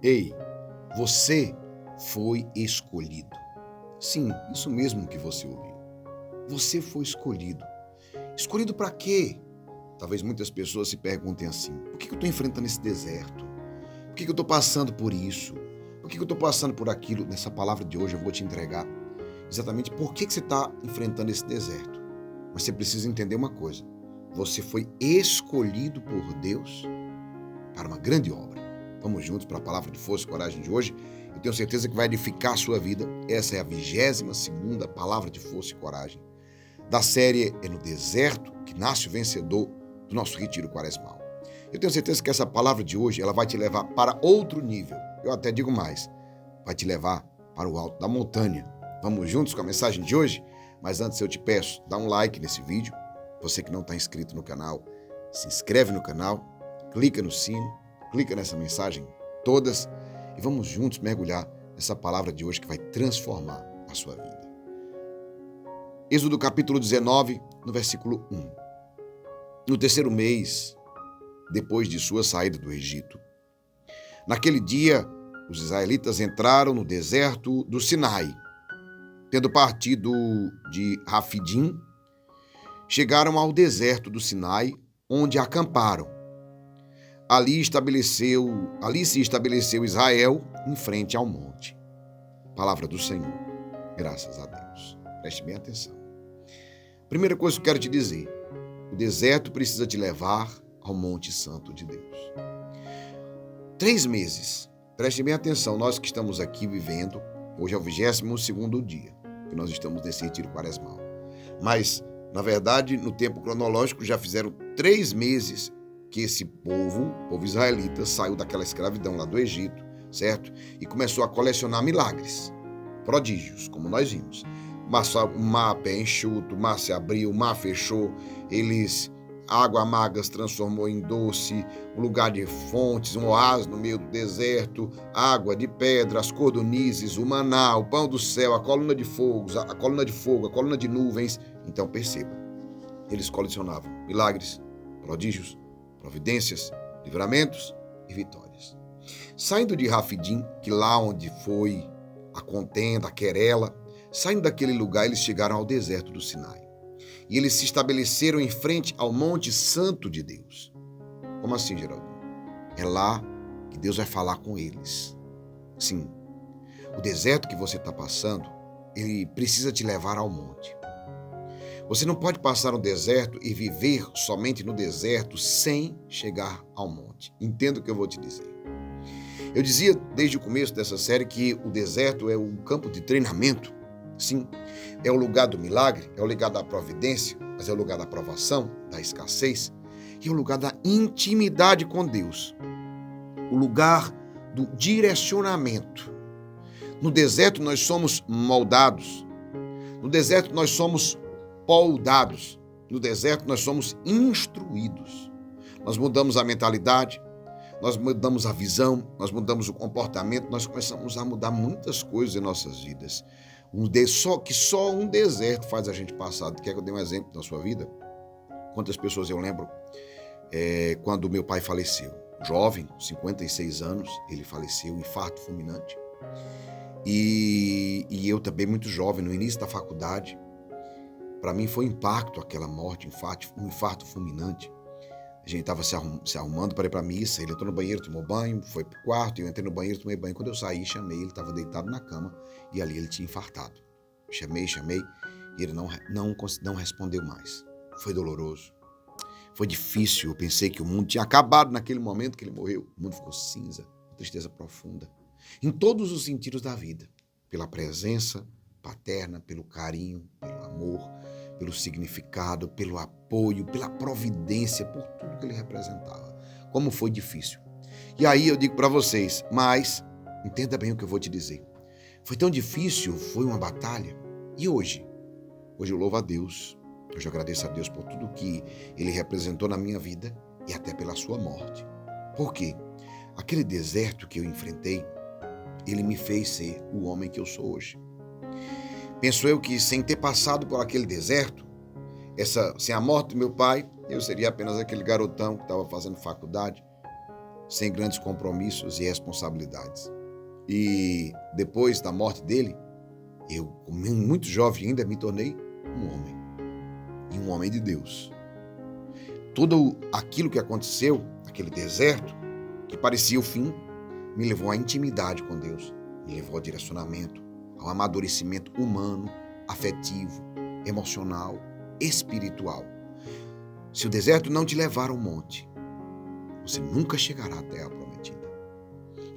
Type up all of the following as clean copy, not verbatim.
Ei, você foi escolhido. Sim, isso mesmo que você ouviu. Você foi escolhido. Escolhido para quê? Talvez muitas pessoas se perguntem assim: por que eu estou enfrentando esse deserto? Por que eu estou passando por isso? Por que eu estou passando por aquilo? Nessa palavra de hoje eu vou te entregar exatamente por que você está enfrentando esse deserto. Mas você precisa entender uma coisa: você foi escolhido por Deus para uma grande obra. Vamos juntos para a palavra de força e coragem de hoje. Eu tenho certeza que vai edificar a sua vida. Essa é a 22ª palavra de força e coragem da série É no Deserto que nasce o vencedor do nosso retiro quaresmal. Eu tenho certeza que essa palavra de hoje ela vai te levar para outro nível. Eu até digo mais, vai te levar para o alto da montanha. Vamos juntos com a mensagem de hoje? Mas antes eu te peço, dá um like nesse vídeo. Você que não está inscrito no canal, se inscreve no canal, clica no sino, clica nessa mensagem todas e vamos juntos mergulhar nessa palavra de hoje que vai transformar a sua vida. Êxodo capítulo 19, no versículo 1. No terceiro mês, depois de sua saída do Egito, naquele dia, os israelitas entraram no deserto do Sinai. Tendo partido de Rafidim, chegaram ao deserto do Sinai, onde acamparam. Ali se estabeleceu Israel em frente ao monte. Palavra do Senhor. Graças a Deus. Preste bem atenção. Primeira coisa que eu quero te dizer: o deserto precisa te levar ao Monte Santo de Deus. 3 meses. Preste bem atenção, nós que estamos aqui vivendo, hoje é o 22º dia que nós estamos nesse retiro quaresmal. Mas, na verdade, no tempo cronológico já fizeram 3 meses que esse povo israelita, saiu daquela escravidão lá do Egito, certo? E começou a colecionar milagres, prodígios, como nós vimos. O mar pé enxuto, o mar se abriu, o mar fechou, água amarga se transformou em doce, um lugar de fontes, um oásis no meio do deserto, água de pedra, as cordonizes, o maná, o pão do céu, a coluna de fogo, a coluna de nuvens. Então perceba, eles colecionavam milagres, prodígios, providências, livramentos e vitórias. Saindo de Rafidim, que lá onde foi a contenda, a querela, saindo daquele lugar, eles chegaram ao deserto do Sinai. E eles se estabeleceram em frente ao Monte Santo de Deus. Como assim, Geraldo? É lá que Deus vai falar com eles. Sim, o deserto que você está passando, ele precisa te levar ao monte. Você não pode passar no deserto e viver somente no deserto sem chegar ao monte. Entenda o que eu vou te dizer. Eu dizia desde o começo dessa série que o deserto é um campo de treinamento. Sim, é o lugar do milagre, é o lugar da providência, mas é o lugar da provação, da escassez, e é o lugar da intimidade com Deus. O lugar do direcionamento. No deserto nós somos moldados. No deserto nós somos poldados. No deserto nós somos instruídos. Nós mudamos a mentalidade, nós mudamos a visão, nós mudamos o comportamento, nós começamos a mudar muitas coisas em nossas vidas. Só um deserto faz a gente passar. Quer que eu dê um exemplo na sua vida? Quantas pessoas eu lembro quando meu pai faleceu? Jovem, 56 anos, ele faleceu, infarto fulminante. E eu também muito jovem, no início da faculdade. Para mim foi um impacto aquela morte, um infarto fulminante. A gente estava se arrumando para ir para a missa, ele entrou no banheiro, tomou banho, foi para o quarto, eu entrei no banheiro, tomei banho. Quando eu saí, chamei, ele estava deitado na cama e ali ele tinha infartado. Chamei e ele não respondeu mais. Foi doloroso, foi difícil, eu pensei que o mundo tinha acabado naquele momento que ele morreu. O mundo ficou cinza, uma tristeza profunda, em todos os sentidos da vida, pela presença paterna, pelo carinho, pelo amor, pelo significado, pelo apoio, pela providência, por tudo que ele representava. Como foi difícil. E aí eu digo para vocês, mas entenda bem o que eu vou te dizer. Foi tão difícil, foi uma batalha. E hoje? Hoje eu louvo a Deus, hoje eu agradeço a Deus por tudo que ele representou na minha vida e até pela sua morte. Por quê? Aquele deserto que eu enfrentei, ele me fez ser o homem que eu sou hoje. Penso eu que sem ter passado por aquele deserto, Sem a morte do meu pai, eu seria apenas aquele garotão que estava fazendo faculdade, sem grandes compromissos e responsabilidades. E depois da morte dele, eu, muito jovem ainda, me tornei um homem. E um homem de Deus. Tudo aquilo que aconteceu, aquele deserto, que parecia o fim, me levou à intimidade com Deus, me levou ao direcionamento, ao amadurecimento humano, afetivo, emocional, espiritual. Se o deserto não te levar ao monte, você nunca chegará à terra prometida.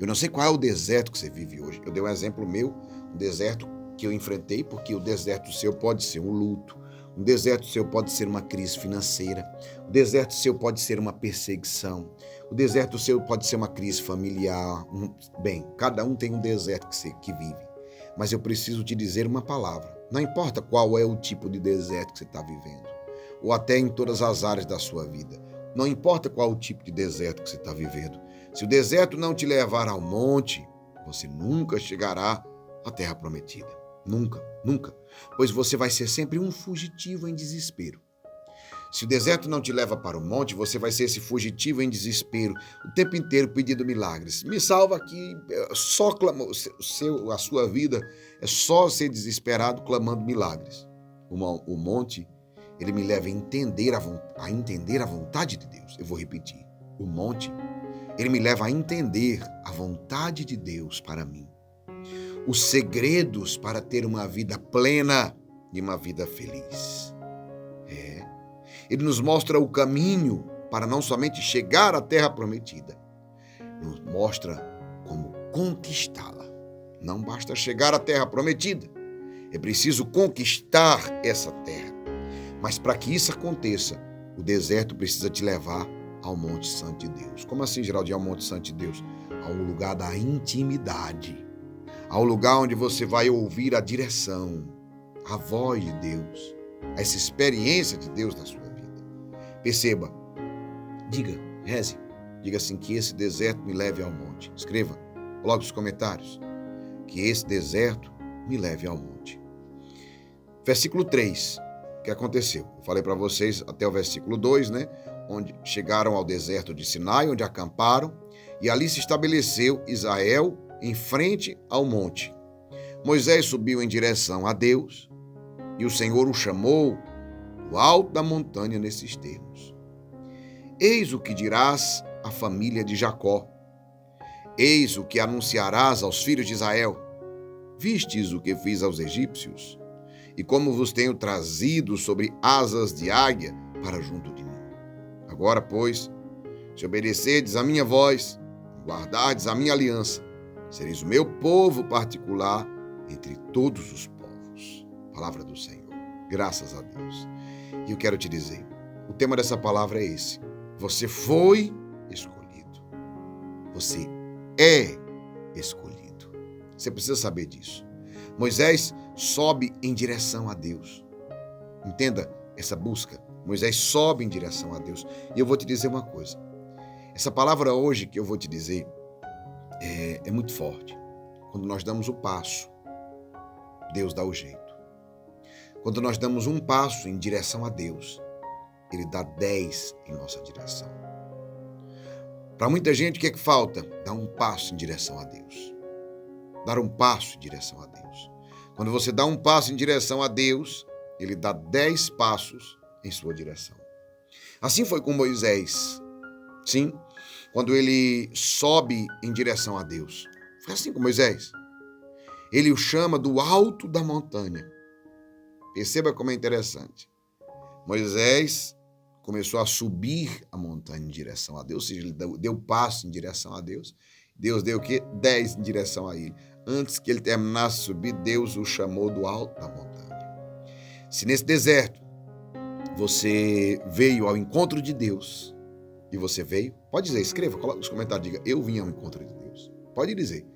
Eu não sei qual é o deserto que você vive hoje. Eu dei um exemplo meu, um deserto que eu enfrentei, porque o deserto seu pode ser um luto, um deserto seu pode ser uma crise financeira, o deserto seu pode ser uma perseguição, o deserto seu pode ser uma crise familiar. Bem, cada um tem um deserto que vive. Mas eu preciso te dizer uma palavra. Não importa qual é o tipo de deserto que você está vivendo, ou até em todas as áreas da sua vida. Não importa qual o tipo de deserto que você está vivendo. Se o deserto não te levar ao monte, você nunca chegará à terra prometida. Nunca, nunca. Pois você vai ser sempre um fugitivo em desespero. Se o deserto não te leva para o monte, você vai ser esse fugitivo em desespero, o tempo inteiro pedindo milagres. Me salva aqui, só a sua vida é só ser desesperado clamando milagres. O monte, ele me leva a entender a vontade de Deus. Eu vou repetir. O monte, ele me leva a entender a vontade de Deus para mim. Os segredos para ter uma vida plena e uma vida feliz. Ele nos mostra o caminho para não somente chegar à terra prometida, nos mostra como conquistá-la. Não basta chegar à terra prometida, é preciso conquistar essa terra. Mas para que isso aconteça, o deserto precisa te levar ao Monte Santo de Deus. Como assim, Geraldinho, ao Monte Santo de Deus? A um lugar da intimidade, ao lugar onde você vai ouvir a direção, a voz de Deus, essa experiência de Deus na sua vida. Perceba, reze, diga assim, que esse deserto me leve ao monte. Escreva, coloque nos comentários, que esse deserto me leve ao monte. Versículo 3, o que aconteceu? Eu falei para vocês até o versículo 2, né? Onde chegaram ao deserto de Sinai, onde acamparam, e ali se estabeleceu Israel em frente ao monte. Moisés subiu em direção a Deus, e o Senhor o chamou do alto da montanha nesses termos. Eis o que dirás à família de Jacó. Eis o que anunciarás aos filhos de Israel. Vistes o que fiz aos egípcios, e como vos tenho trazido sobre asas de águia para junto de mim. Agora, pois, se obedecerdes à minha voz, guardardes a minha aliança, sereis o meu povo particular entre todos os povos. Palavra do Senhor. Graças a Deus. E eu quero te dizer, o tema dessa palavra é esse. Você foi escolhido. Você é escolhido. Você precisa saber disso. Moisés sobe em direção a Deus. Entenda essa busca. Moisés sobe em direção a Deus. E eu vou te dizer uma coisa. Essa palavra hoje que eu vou te dizer é muito forte. Quando nós damos o passo, Deus dá o jeito. Quando nós damos um passo em direção a Deus, Ele dá 10 em nossa direção. Para muita gente, o que é que falta? Dar um passo em direção a Deus. Dar um passo em direção a Deus. Quando você dá um passo em direção a Deus, Ele dá 10 passos em sua direção. Assim foi com Moisés. Sim, quando ele sobe em direção a Deus. Foi assim com Moisés. Ele o chama do alto da montanha. Perceba como é interessante. Moisés começou a subir a montanha em direção a Deus, ou seja, ele deu passo em direção a Deus. Deus deu o quê? 10 em direção a ele. Antes que ele terminasse de subir, Deus o chamou do alto da montanha. Se nesse deserto você veio ao encontro de Deus, e você veio, pode dizer, escreva, coloca nos comentários, diga, eu vim ao encontro de Deus. Pode dizer.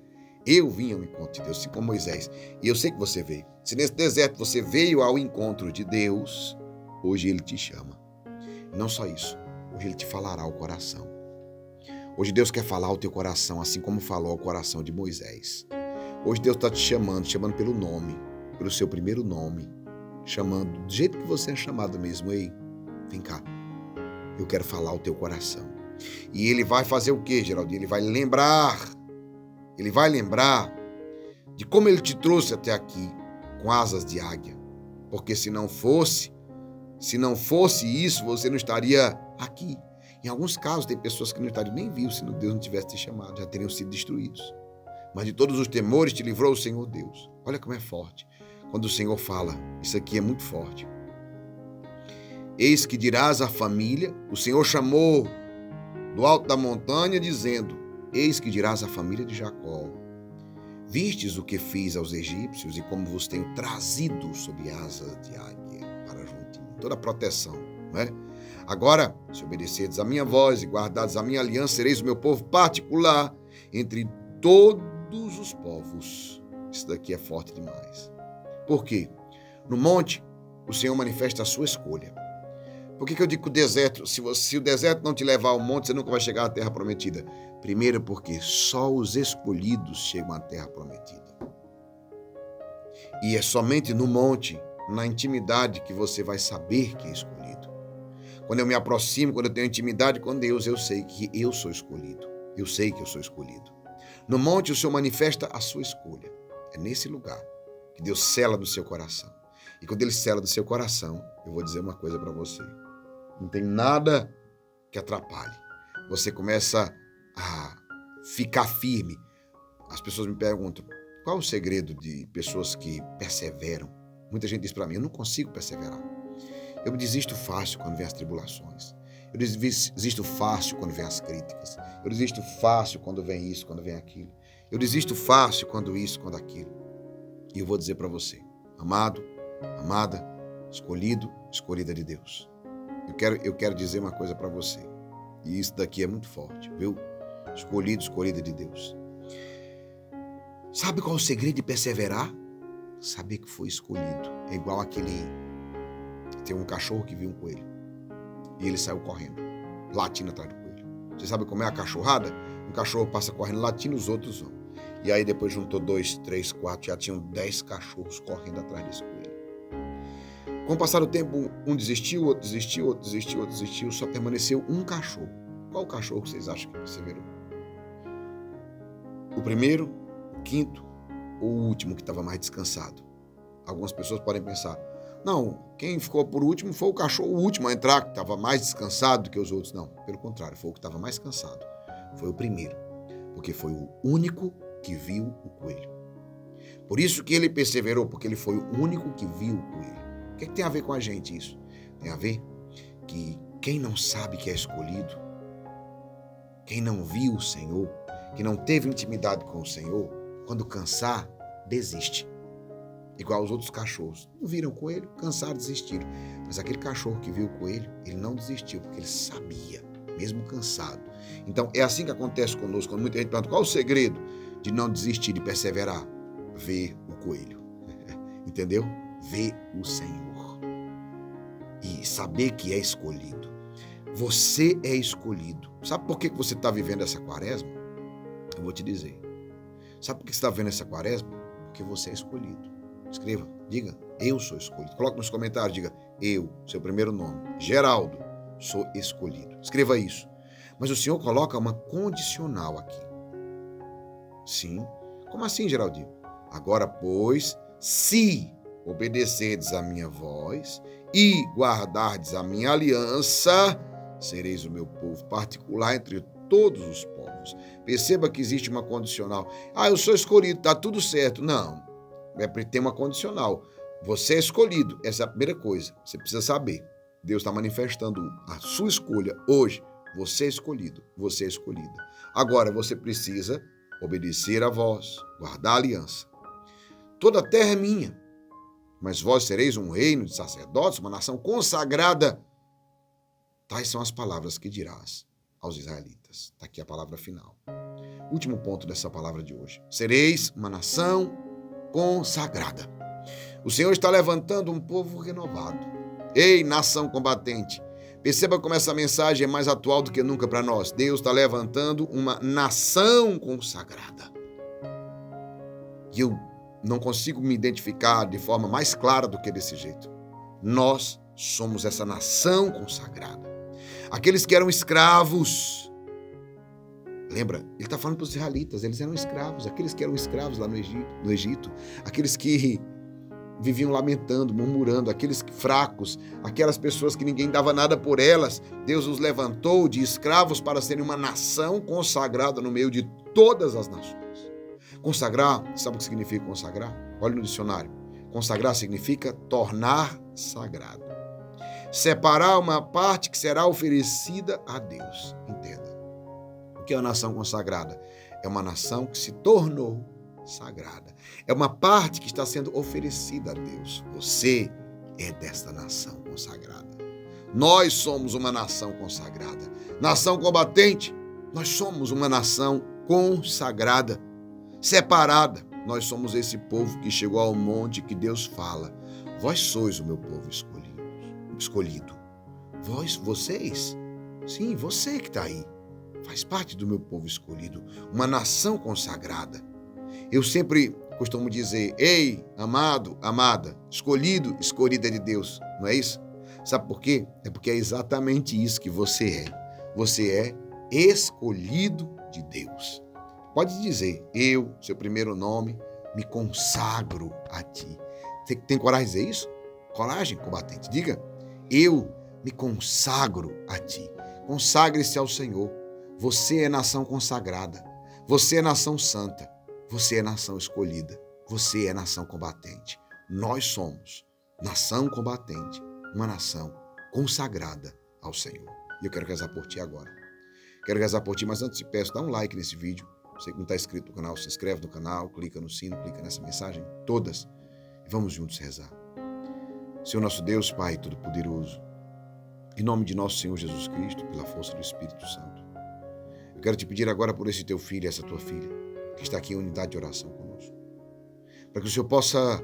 Eu vim ao encontro de Deus, assim como Moisés. E eu sei que você veio. Se nesse deserto você veio ao encontro de Deus, hoje Ele te chama. E não só isso, hoje Ele te falará ao coração. Hoje Deus quer falar ao teu coração, assim como falou ao coração de Moisés. Hoje Deus está te chamando pelo nome, pelo seu primeiro nome. chamando, do jeito que você é chamado mesmo. Ei, vem cá, eu quero falar o teu coração. E ele vai fazer o quê, Geraldinho? Ele vai lembrar de como ele te trouxe até aqui com asas de águia. Porque se não fosse isso, você não estaria aqui. Em alguns casos, tem pessoas que não estariam nem vivos se Deus não tivesse te chamado, já teriam sido destruídos. Mas de todos os temores te livrou o Senhor Deus. Olha como é forte. Quando o Senhor fala, isso aqui é muito forte. Eis que dirás à família, o Senhor chamou do alto da montanha, dizendo, eis que dirás à família de Jacó, vistes o que fiz aos egípcios e como vos tenho trazido sob asas de águia para junto de mim. Toda a proteção, não é? Agora, se obedecerdes a minha voz e guardardes a minha aliança, sereis o meu povo particular entre todos os povos. Isso daqui é forte demais. Por quê? No monte, o Senhor manifesta a sua escolha. Por que eu digo que o deserto, se o deserto não te levar ao monte, você nunca vai chegar à terra prometida? Primeiro, porque só os escolhidos chegam à terra prometida. E é somente no monte, na intimidade, que você vai saber que é escolhido. Quando eu me aproximo, quando eu tenho intimidade com Deus, eu sei que eu sou escolhido. Eu sei que eu sou escolhido. No monte, o Senhor manifesta a sua escolha. É nesse lugar que Deus sela no seu coração. E quando Ele sela no seu coração, eu vou dizer uma coisa para você. Não tem nada que atrapalhe. Você começa a ficar firme. As pessoas me perguntam, qual é o segredo de pessoas que perseveram? Muita gente diz para mim, eu não consigo perseverar. Eu desisto fácil quando vem as tribulações. Eu desisto fácil quando vem as críticas. Eu desisto fácil quando vem isso, quando vem aquilo. Eu desisto fácil quando isso, quando aquilo. E eu vou dizer para você, amado, amada, escolhido, escolhida de Deus. Eu quero dizer uma coisa para você. E isso daqui é muito forte, viu? Escolhido, escolhida de Deus. Sabe qual é o segredo de perseverar? Saber que foi escolhido. É igual aquele... Tem um cachorro que viu um coelho. E ele saiu correndo, latindo atrás do coelho. Você sabe como é a cachorrada? Um cachorro passa correndo, latindo, os outros vão. E aí depois juntou 2, 3, 4, já tinham 10 cachorros correndo atrás desse coelho. Com o passar do tempo, um desistiu, outro desistiu, outro desistiu, outro desistiu. Só permaneceu um cachorro. Qual cachorro vocês acham que perseverou? O primeiro, o quinto ou o último que estava mais descansado? Algumas pessoas podem pensar, não, quem ficou por último foi o cachorro, o último a entrar, que estava mais descansado do que os outros. Não, pelo contrário, foi o que estava mais cansado. Foi o primeiro, porque foi o único que viu o coelho. Por isso que ele perseverou, porque ele foi o único que viu o coelho. O que tem a ver com a gente isso? Tem a ver que quem não sabe que é escolhido, quem não viu o Senhor, que não teve intimidade com o Senhor, quando cansar, desiste. Igual os outros cachorros. Não viram o coelho, cansaram, desistiram. Mas aquele cachorro que viu o coelho, ele não desistiu, porque ele sabia, mesmo cansado. Então, é assim que acontece conosco. Quando muita gente pergunta, qual é o segredo de não desistir, de perseverar? Ver o coelho. Entendeu? Ver o Senhor. E saber que é escolhido. Você é escolhido. Sabe por que você está vivendo essa quaresma? Eu vou te dizer. Sabe por que você está vivendo essa quaresma? Porque você é escolhido. Escreva, diga, eu sou escolhido. Coloque nos comentários, diga, eu, seu primeiro nome, Geraldo, sou escolhido. Escreva isso. Mas o Senhor coloca uma condicional aqui. Sim. Como assim, Geraldinho? Agora, pois, se obedecerdes a minha voz e guardardes a minha aliança, sereis o meu povo particular entre todos os povos. Perceba que existe uma condicional. Eu sou escolhido, tá tudo certo. Não. Tem uma condicional. Você é escolhido. Essa é a primeira coisa. Você precisa saber. Deus está manifestando a sua escolha hoje. Você é escolhido. Você é escolhida. Agora você precisa obedecer a voz, guardar a aliança. Toda a terra é minha, mas vós sereis um reino de sacerdotes, uma nação consagrada. Tais são as palavras que dirás aos israelitas. Está aqui a palavra final. Último ponto dessa palavra de hoje. Sereis uma nação consagrada. O Senhor está levantando um povo renovado. Ei, nação combatente, perceba como essa mensagem é mais atual do que nunca para nós. Deus está levantando uma nação consagrada. E eu não consigo me identificar de forma mais clara do que desse jeito. Nós somos essa nação consagrada. Aqueles que eram escravos. Lembra? Ele está falando para os israelitas, eles eram escravos. Aqueles que eram escravos lá no Egito. Aqueles que viviam lamentando, murmurando, aqueles fracos, aquelas pessoas que ninguém dava nada por elas. Deus os levantou de escravos para serem uma nação consagrada no meio de todas as nações. Consagrar, sabe o que significa consagrar? Olha no dicionário. Consagrar significa tornar sagrado. Separar uma parte que será oferecida a Deus. Entenda. O que é uma nação consagrada? É uma nação que se tornou sagrada. É uma parte que está sendo oferecida a Deus. Você é desta nação consagrada. Nós somos uma nação consagrada. Nação combatente, nós somos uma nação consagrada, separada. Nós somos esse povo que chegou ao monte que Deus fala. Vós sois o meu povo escolhido. Vocês, sim, você que está aí, faz parte do meu povo escolhido, uma nação consagrada. Eu sempre costumo dizer, ei, amado, amada, escolhido, escolhida de Deus, não é isso? Sabe por quê? É porque é exatamente isso que você é. Você é escolhido de Deus. Pode dizer, eu, seu primeiro nome, me consagro a ti. Você tem coragem de dizer isso? Coragem, combatente. Diga, eu me consagro a ti. Consagre-se ao Senhor. Você é nação consagrada. Você é nação santa. Você é nação escolhida. Você é nação combatente. Nós somos nação combatente, uma nação consagrada ao Senhor. E eu quero rezar por ti agora. Quero rezar por ti, mas antes te peço, dá um like nesse vídeo. Você que não está inscrito no canal, se inscreve no canal, clica no sino, clica nessa mensagem, todas. E vamos juntos rezar. Senhor nosso Deus, Pai Todo-Poderoso, em nome de nosso Senhor Jesus Cristo, pela força do Espírito Santo, eu quero te pedir agora por esse teu filho e essa tua filha, que está aqui em unidade de oração conosco, para que o Senhor possa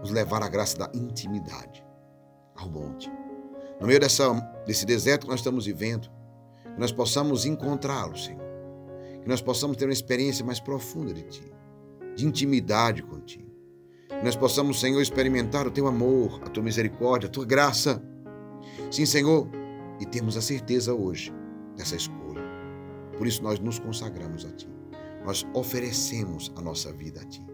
nos levar à graça da intimidade, ao monte. No meio desse deserto que nós estamos vivendo, que nós possamos encontrá-lo, Senhor. Que nós possamos ter uma experiência mais profunda de Ti, de intimidade contigo. Que nós possamos, Senhor, experimentar o Teu amor, a Tua misericórdia, a Tua graça. Sim, Senhor, e temos a certeza hoje dessa escolha. Por isso nós nos consagramos a Ti. Nós oferecemos a nossa vida a Ti.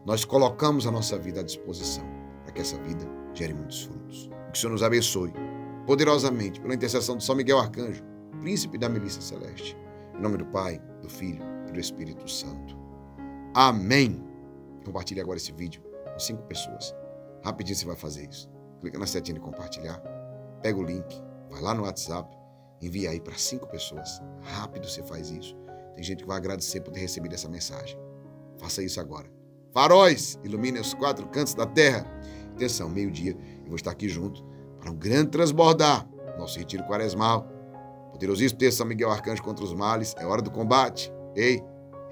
Nós colocamos a nossa vida à disposição para que essa vida gere muitos frutos. Que o Senhor nos abençoe poderosamente pela intercessão de São Miguel Arcanjo, príncipe da milícia celeste. Em nome do Pai, do Filho e do Espírito Santo. Amém. Compartilhe agora esse vídeo com 5 pessoas. Rapidinho você vai fazer isso. Clica na setinha de compartilhar, pega o link, vai lá no WhatsApp, envia aí para 5 pessoas. Rápido você faz isso. Tem gente que vai agradecer por ter recebido essa mensagem. Faça isso agora. Faróis, iluminem os 4 cantos da terra. Atenção, meio-dia, eu vou estar aqui junto para um grande transbordar. Nosso retiro quaresmal. Poderosíssimo texto São Miguel Arcanjo contra os males. É hora do combate. Ei,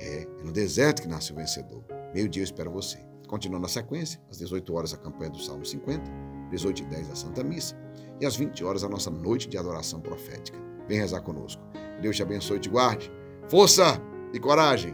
é no deserto que nasce o vencedor. Meio-dia eu espero você. Continuando a sequência, às 18 horas a campanha do Salmo 50, 18h10 a Santa Missa e às 20 horas a nossa noite de adoração profética. Vem rezar conosco. Deus te abençoe e te guarde. Força e coragem.